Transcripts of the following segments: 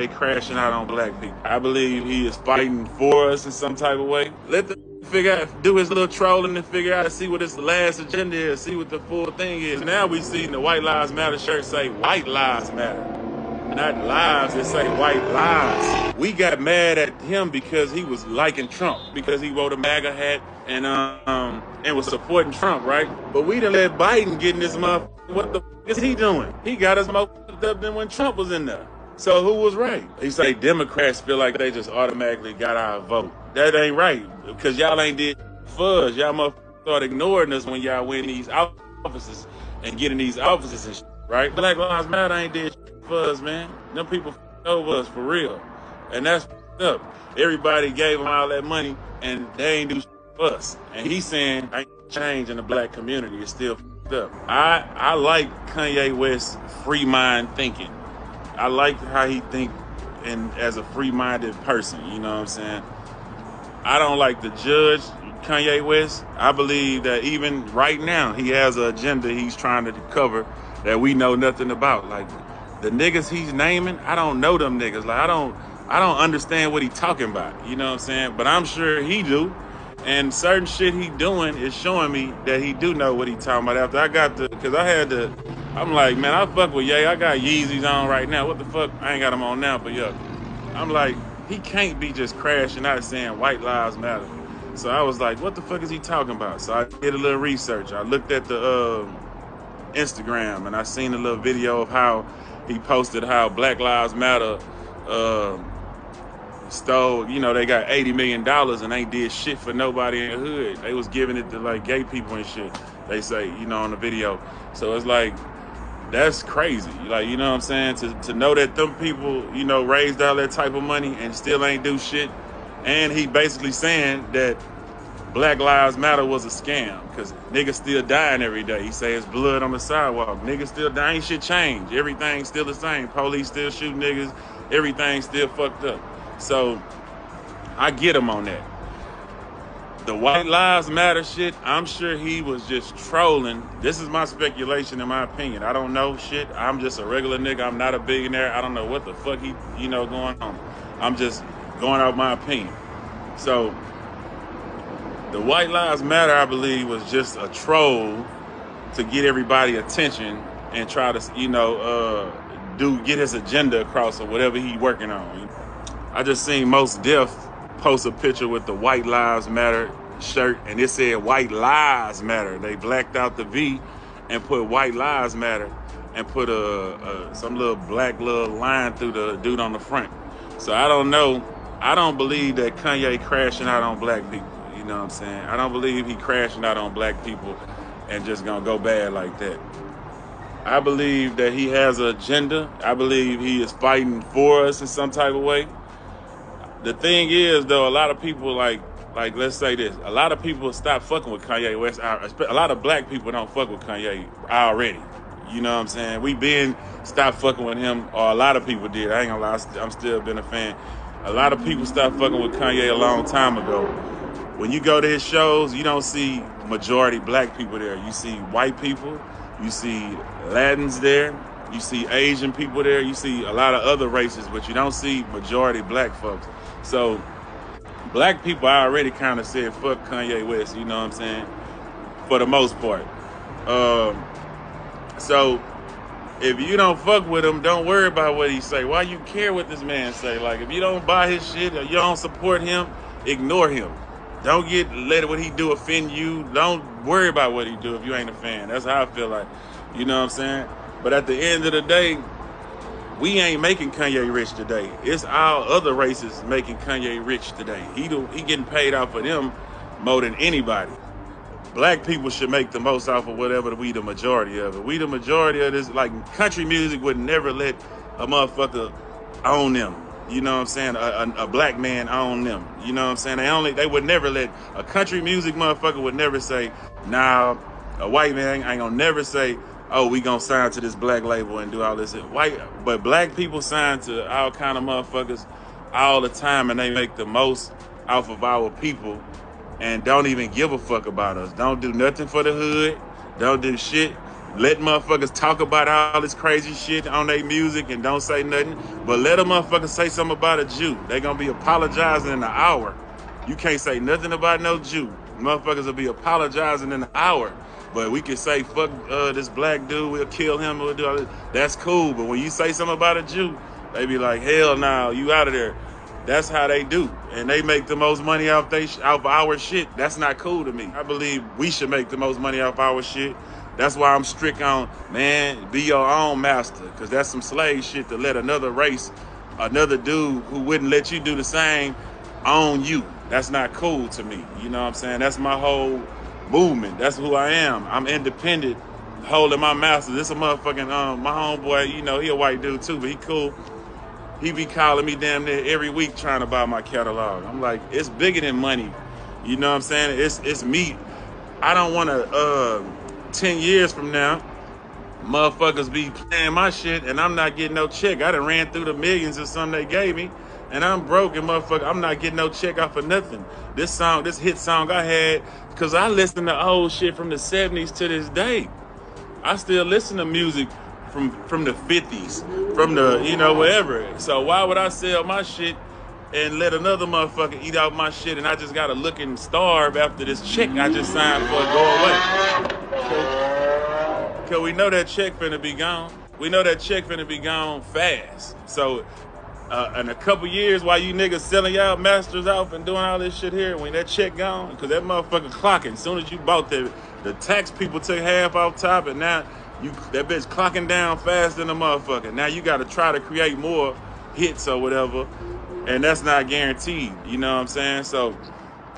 crashing out on black people. I believe he is fighting for us in some type of way. Let the figure out, do his little trolling and figure out, see what his last agenda is, see what the full thing is. Now we see the White Lives Matter shirt say White Lives Matter. Not lives, it say white lies. We got mad at him because he was liking Trump, because he wore a MAGA hat and was supporting Trump, right? But we done let Biden get in this motherfucker. What the is he doing? He got us more fucked up than when Trump was in there. So who was right? He say Democrats feel like they just automatically got our vote. That ain't right, because y'all ain't did fuzz. Y'all motherfuckers start ignoring us when y'all win these offices and get in these offices and shit, right? Black Lives Matter ain't did shit for us, man. Them people f***ed over us for real. And that's f***ed up. Everybody gave them all that money and they ain't do shit for us. And he's saying ain't change in the black community. It's still f***ed up. I like Kanye West's free mind thinking. I like how he think and as a free-minded person, you know what I'm saying? I don't like to judge Kanye West. I believe that even right now, he has an agenda he's trying to cover that we know nothing about. Like, the niggas he's naming, I don't know them niggas. Like, I don't understand what he talking about, you know what I'm saying? But I'm sure he do. And certain shit he doing is showing me that he do know what he talking about. After I got because I'm like, man, I fuck with Ye. I got Yeezys on right now. What the fuck? I ain't got them on now, but yeah. I'm like, he can't be just crashing out saying white lives matter. So I was like, what the fuck is he talking about? So I did a little research. I looked at the Instagram and I seen a little video of how he posted how Black Lives Matter stole, you know, they got $80 million and ain't did shit for nobody in the hood. They was giving it to like gay people and shit, they say, you know, on the video. So it's like, that's crazy. Like, you know what I'm saying? To know that them people, you know, raised all that type of money and still ain't do shit. And he basically saying that Black Lives Matter was a scam because niggas still dying every day. He say it's blood on the sidewalk. Niggas still dying, shit changed. Everything's still the same. Police still shoot niggas. Everything's still fucked up. So I get him on that. The White Lives Matter shit, I'm sure he was just trolling. This is my speculation, in my opinion. I don't know shit. I'm just a regular nigga. I'm not a billionaire. I don't know what the fuck he, you know, going on. I'm just going off my opinion. So the White Lives Matter, I believe, was just a troll to get everybody attention and try to, you know, get his agenda across or whatever he working on. I just seen Mos Def post a picture with the White Lives Matter shirt and it said White Lives Matter. They blacked out the V and put White Lives Matter and put some little black little line through the dude on the front. So I don't know. I don't believe that Kanye crashing out on black people. You know what I'm saying? I don't believe he crashing out on black people and just gonna go bad like that. I believe that he has an agenda. I believe he is fighting for us in some type of way. The thing is, though, a lot of people, like let's say this, a lot of people stop fucking with Kanye West. A lot of black people don't fuck with Kanye already. You know what I'm saying? We been stopped fucking with him, or a lot of people did. I ain't gonna lie, I'm still been a fan. A lot of people stopped fucking with Kanye a long time ago. When you go to his shows, you don't see majority black people there. You see white people, you see Latins there, you see Asian people there, you see a lot of other races, but you don't see majority black folks. So black people, I already kind of said fuck Kanye West, you know what I'm saying, for the most part. So if you don't fuck with him, don't worry about what he say. Why you care what this man say? Like, if you don't buy his shit or you don't support him, ignore him. Don't let what he do offend you. Don't worry about what he do if you ain't a fan. That's how I feel like, you know what I'm saying? But at the end of the day, we ain't making Kanye rich today. It's our other races making Kanye rich today. He getting paid off of them more than anybody. Black people should make the most off of whatever we the majority of it. We the majority of this, like country music would never let a motherfucker own them. You know what I'm saying? A black man own them. You know what I'm saying? They would never let a country music motherfucker would never say, nah, a white man ain't gonna never say, oh, we gonna sign to this black label and do all this. But black people sign to all kind of motherfuckers all the time, and they make the most off of our people and don't even give a fuck about us. Don't do nothing for the hood. Don't do shit. let motherfuckers talk about all this crazy shit on their music and don't say nothing. But let a motherfucker say something about a Jew. They gonna be apologizing in an hour. You can't say nothing about no Jew. Motherfuckers will be apologizing in an hour. But we can say, fuck this black dude, we'll kill him, we'll do all this. That's cool. But when you say something about a Jew, they be like, hell no, you out of there. That's how they do. And they make the most money off our shit. That's not cool to me. I believe we should make the most money off our shit. That's why I'm strict on, man, be your own master. Because that's some slave shit to let another race, another dude who wouldn't let you do the same, own you. That's not cool to me. You know what I'm saying? That's my whole movement. That's who I am. I'm independent, holding my master. This a motherfucking, my homeboy, you know, he a white dude too, but he cool. He be calling me damn near every week trying to buy my catalog. I'm like, it's bigger than money. You know what I'm saying? It's me. I don't want to, 10 years from now, motherfuckers be playing my shit and I'm not getting no check. I done ran through the millions or something they gave me and I'm broke and motherfucker, I'm not getting no check off of nothing. This hit song I had, because I listen to old shit from the 70s to this day. I still listen to music from the 50s, from the, you know, whatever. So why would I sell my shit and let another motherfucker eat out my shit and I just gotta look and starve after this check I just signed for go away? Cause we know that check finna be gone. We know that check finna be gone fast. So in a couple years while you niggas selling y'all masters off and doing all this shit here, when that check gone, cause that motherfucker clocking. As soon as you bought the tax people took half off top and now that bitch clocking down faster than a motherfucker. Now you gotta try to create more hits or whatever, and that's not guaranteed. You know what I'm saying? So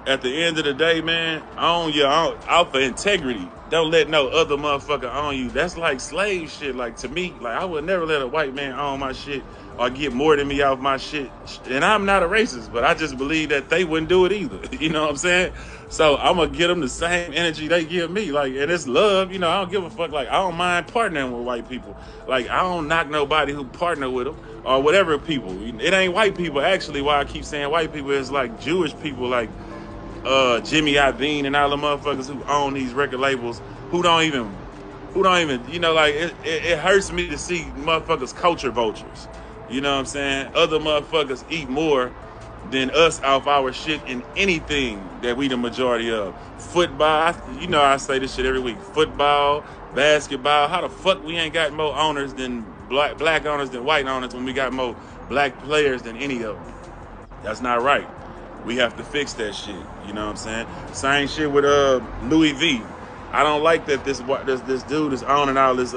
at the end of the day, man, own your own out for integrity. Don't let no other motherfucker own you. That's like slave shit. Like to me, like I would never let a white man own my shit or get more than me off my shit. And I'm not a racist, but I just believe that they wouldn't do it either. You know what I'm saying? So I'm gonna give them the same energy they give me. Like, and it's love. You know, I don't give a fuck. Like, I don't mind partnering with white people. Like, I don't knock nobody who partner with them or whatever people. It ain't white people. Actually, why I keep saying white people is like Jewish people, like Jimmy Iovine and all the motherfuckers who own these record labels who don't even, you know, like it hurts me to see motherfuckers culture vultures. You know what I'm saying? Other motherfuckers eat more than us off our shit in anything that we the majority of. Football, you know I say this shit every week. Football, basketball, how the fuck we ain't got more owners than black owners than white owners when we got more black players than any of them? That's not right. We have to fix that shit. You know what I'm saying? Same shit with Louis V. I don't like that this dude is owning all this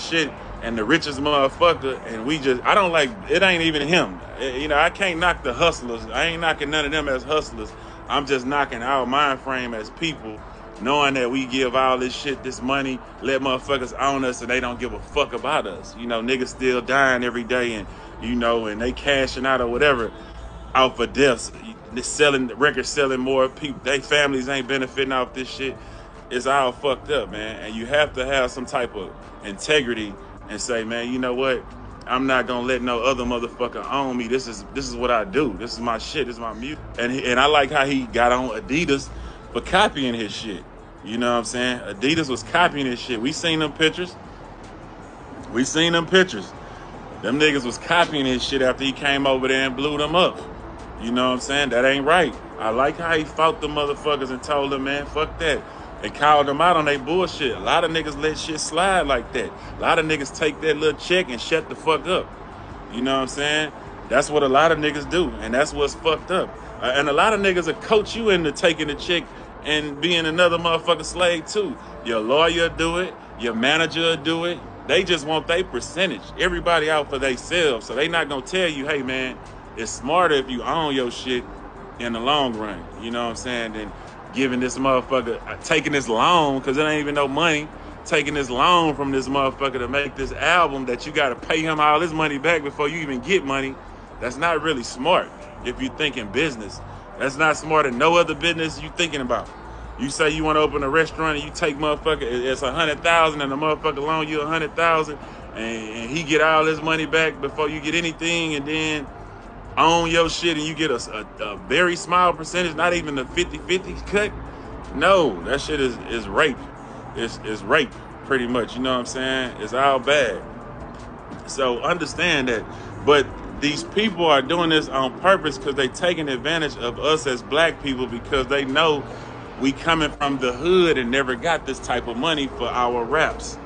shit and the richest motherfucker, and I don't like, it ain't even him. You know, I can't knock the hustlers. I ain't knocking none of them as hustlers. I'm just knocking our mind frame as people, knowing that we give all this shit, this money, let motherfuckers own us and they don't give a fuck about us. You know, niggas still dying every day and, you know, and they cashing out or whatever out for deaths. Records selling more, people, they families ain't benefiting off this shit. It's all fucked up, man. And you have to have some type of integrity and say, man, you know what? I'm not gonna let no other motherfucker own me. This is what I do. This is my shit. This is my music. And I like how he got on Adidas for copying his shit. You know what I'm saying? Adidas was copying his shit. We seen them pictures. Them niggas was copying his shit after he came over there and blew them up. You know what I'm saying? That ain't right. I like how he fought the motherfuckers and told them, man, fuck that. And called them out on their bullshit. A lot of niggas let shit slide like that. A lot of niggas take that little check and shut the fuck up. You know what I'm saying? That's what a lot of niggas do. And that's what's fucked up. And a lot of niggas will coach you into taking the check and being another motherfucker slave too. Your lawyer do it. Your manager do it. They just want their percentage. Everybody out for themselves. So they not gonna tell you, hey man, it's smarter if you own your shit in the long run. You know what I'm saying? Than giving this motherfucker, taking this loan, because it ain't even no money, taking this loan from this motherfucker to make this album that you got to pay him all this money back before you even get money. That's not really smart if you thinking business. That's not smart in no other business you thinking about. You say you want to open a restaurant and you take motherfucker, it's $100,000 and the motherfucker loan you $100,000 and he get all his money back before you get anything, and then own your shit and you get a very small percentage, not even the 50-50 cut. No, that shit is rape. It's rape. pretty much. You know what I'm saying? It's all bad. So understand that. But these people are doing this on purpose because they taking advantage of us as black people because they know we coming from the hood and never got this type of money for our raps.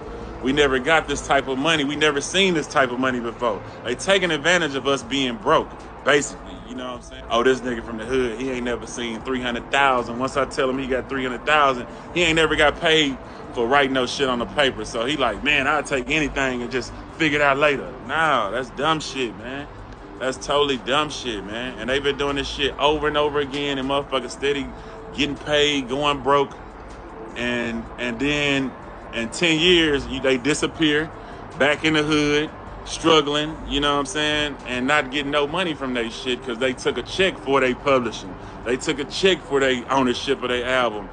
We never got this type of money. We never seen this type of money before. They taking advantage of us being broke, basically. You know what I'm saying? Oh, this nigga from the hood, he ain't never seen 300,000. Once I tell him he got 300,000, he ain't never got paid for writing no shit on the paper. So he like, man, I'll take anything and just figure it out later. No, that's dumb shit, man. That's totally dumb shit, man. And they've been doing this shit over and over again, and motherfuckers steady getting paid, going broke, and then in 10 years they disappear back in the hood, struggling, you know what I'm saying, and not getting no money from they shit because they took a check for they publishing. They took a check for their ownership of their album.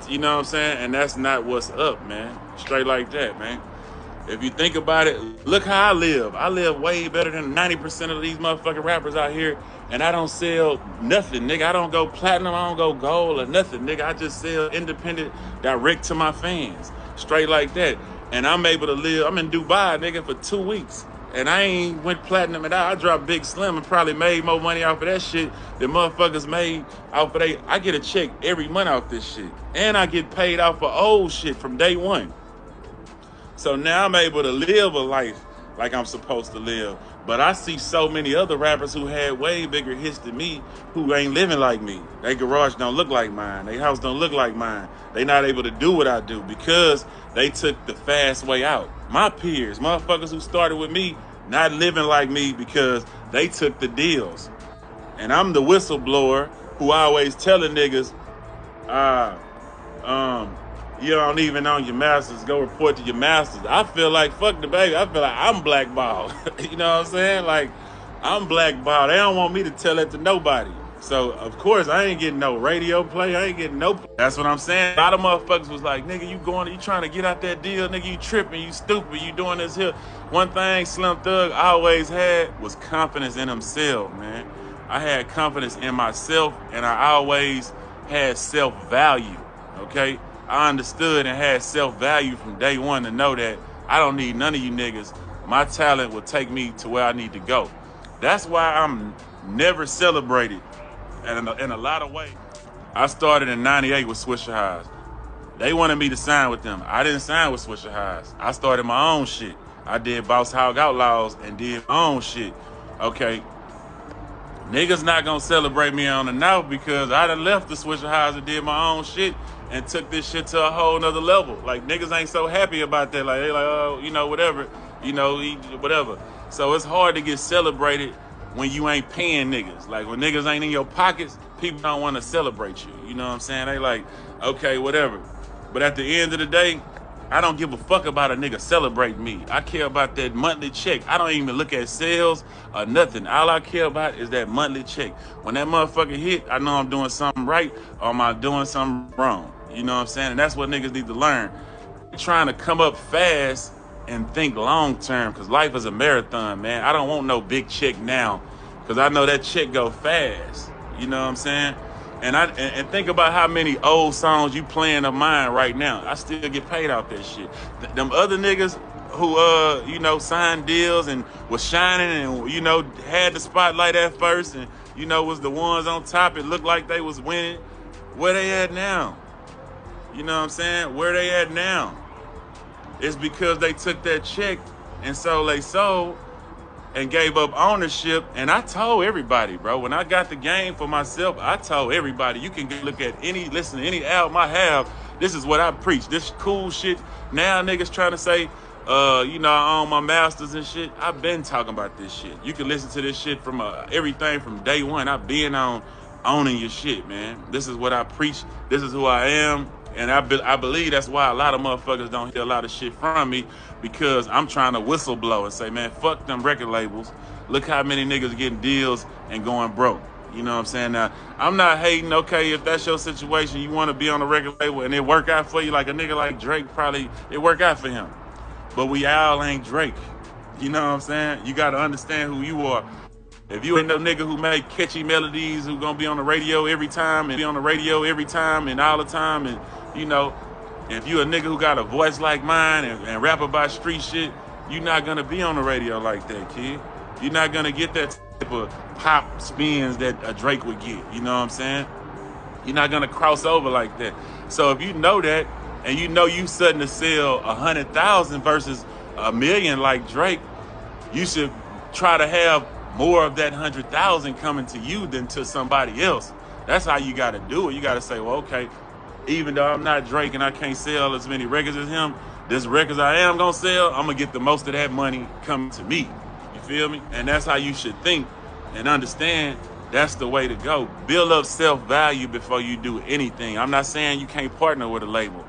You know what I'm saying? And that's not what's up, man. Straight like that, man. If you think about it, look how I live. I live way better than 90% of these motherfucking rappers out here, and I don't sell nothing, nigga. I don't go platinum, I don't go gold or nothing, nigga. I just sell independent, direct to my fans. Straight like that. And I'm able to live, I'm in Dubai, nigga, for 2 weeks. And I ain't went platinum at all. I dropped Big Slim and probably made more money off of that shit than motherfuckers made off of they. I get a check every month off this shit. And I get paid off for old shit from day one. So now I'm able to live a life like I'm supposed to live. But I see so many other rappers who had way bigger hits than me who ain't living like me. Their garage don't look like mine. Their house don't look like mine. They not able to do what I do because they took the fast way out. My peers, motherfuckers who started with me, not living like me because they took the deals. And I'm the whistleblower who always telling niggas, you don't even own your masters, go report to your masters. I feel like, fuck the baby, I feel like I'm blackballed. You know what I'm saying? Like, I'm blackballed. They don't want me to tell that to nobody. So, of course, I ain't getting no radio play. I ain't getting no play. That's what I'm saying. A lot of motherfuckers was like, nigga, you trying to get out that deal, nigga, you tripping, you stupid, you doing this here. One thing Slim Thug always had was confidence in himself, man. I had confidence in myself, and I always had self-value, okay? I understood and had self-value from day one to know that I don't need none of you niggas. My talent will take me to where I need to go. That's why I'm never celebrated in a lot of ways. I started in 98 with Swisher Highs. They wanted me to sign with them. I didn't sign with Swisher Highs. I started my own shit. I did Boss Hog Outlaws and did my own shit. Okay. Niggas not gonna celebrate me on the now because I done left the Swisher Highs and did my own shit and took this shit to a whole nother level. Like, niggas ain't so happy about that. Like, they like, oh, you know, whatever. You know, whatever. So it's hard to get celebrated when you ain't paying niggas. Like, when niggas ain't in your pockets, people don't want to celebrate you. You know what I'm saying? They like, okay, whatever. But at the end of the day, I don't give a fuck about a nigga celebrating me. I care about that monthly check. I don't even look at sales or nothing. All I care about is that monthly check. When that motherfucker hit, I know I'm doing something right or am I doing something wrong. You know what I'm saying? And that's what niggas need to learn. Trying to come up fast and think long term, because life is a marathon, man. I don't want no big check now because I know that check go fast. You know what I'm saying? And think about how many old songs you playing of mine right now. I still get paid off that shit. Them other niggas who you know, signed deals and was shining and, you know, had the spotlight at first and, you know, was the ones on top. It looked like they was winning. Where they at now? You know what I'm saying? Where they at now? It's because they took that check and so they sold and gave up ownership. And I told everybody, bro, when I got the game for myself, I told everybody, you can look at listen to any album I have. This is what I preach. This cool shit. Now niggas trying to say, you know, I own my masters and shit. I've been talking about this shit. You can listen to this shit from everything from day one. I've been on owning your shit, man. This is what I preach. This is who I am. And I believe that's why a lot of motherfuckers don't hear a lot of shit from me, because I'm trying to whistleblow and say, man, fuck them record labels. Look how many niggas getting deals and going broke. You know what I'm saying? Now, I'm not hating, okay, if that's your situation, you want to be on a record label and it work out for you, like a nigga like Drake, probably it work out for him. But we all ain't Drake. You know what I'm saying? You got to understand who you are. If you ain't no nigga who make catchy melodies, who gonna be on the radio every time and be on the radio every time and all the time, and you know, If you a nigga who got a voice like mine and rap about street shit, you're not gonna be on the radio like that, kid. You're not gonna get that type of pop spins that a Drake would get. You know what I'm saying? You're not gonna cross over like that. So if you know that, and you know you sudden to sell 100,000 versus 1,000,000 like Drake, you should try to have more of that 100,000 coming to you than to somebody else. That's how you gotta do it. You gotta say, well, okay, even though I'm not Drake and I can't sell as many records as him, this records I am gonna sell, I'm gonna get the most of that money coming to me. You feel me? And that's how you should think and understand. That's the way to go. Build up self-value before you do anything. I'm not saying you can't partner with a label.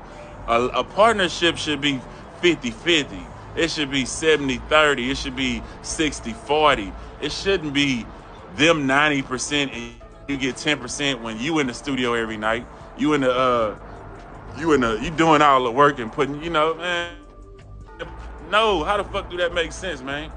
A partnership should be 50-50. It should be 70-30. It should be 60-40. It shouldn't be them 90% and you get 10% when you in the studio every night. You doing all the work and putting, you know, man. No, how the fuck do that make sense, man?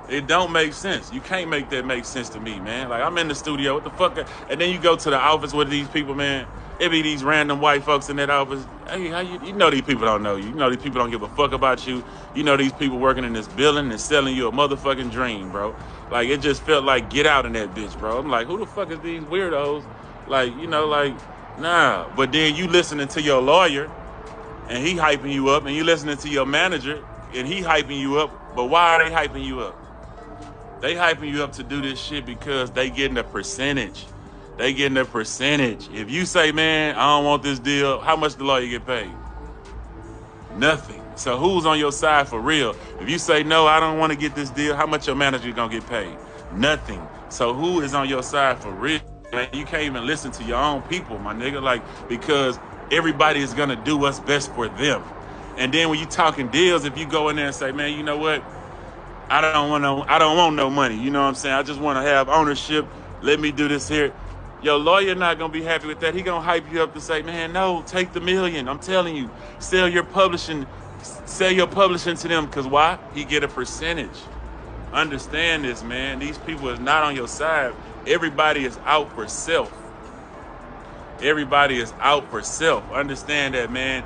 It don't make sense. You can't make that make sense to me, man. Like, I'm in the studio, what the fuck? And then you go to the office with these people, man. It be these random white folks in that office. Hey, how you know these people don't know you. You know these people don't give a fuck about you. You know these people working in this building and selling you a motherfucking dream, bro. Like, it just felt like get out in that bitch, bro. I'm like, who the fuck is these weirdos? Like, you know, like, nah. But then you listening to your lawyer and he hyping you up, and you listening to your manager and he hyping you up. But why are they hyping you up? They hyping you up to do this shit because they getting a percentage. They getting a percentage. If you say, man, I don't want this deal, how much the lawyer get paid? Nothing. So who's on your side for real? If you say, no, I don't want to get this deal, how much your manager gonna get paid? Nothing. So who is on your side for real? Man, you can't even listen to your own people, my nigga, like, because everybody is gonna do what's best for them. And then when you talking deals, if you go in there and say, man, you know what? I don't want no money. You know what I'm saying? I just want to have ownership. Let me do this here. Your lawyer not gonna be happy with that. He gonna hype you up to say, man, no, take the million. I'm telling you, sell your publishing to them. Cause why? He get a percentage. Understand this, man. These people is not on your side. Everybody is out for self. Everybody is out for self. Understand that, man.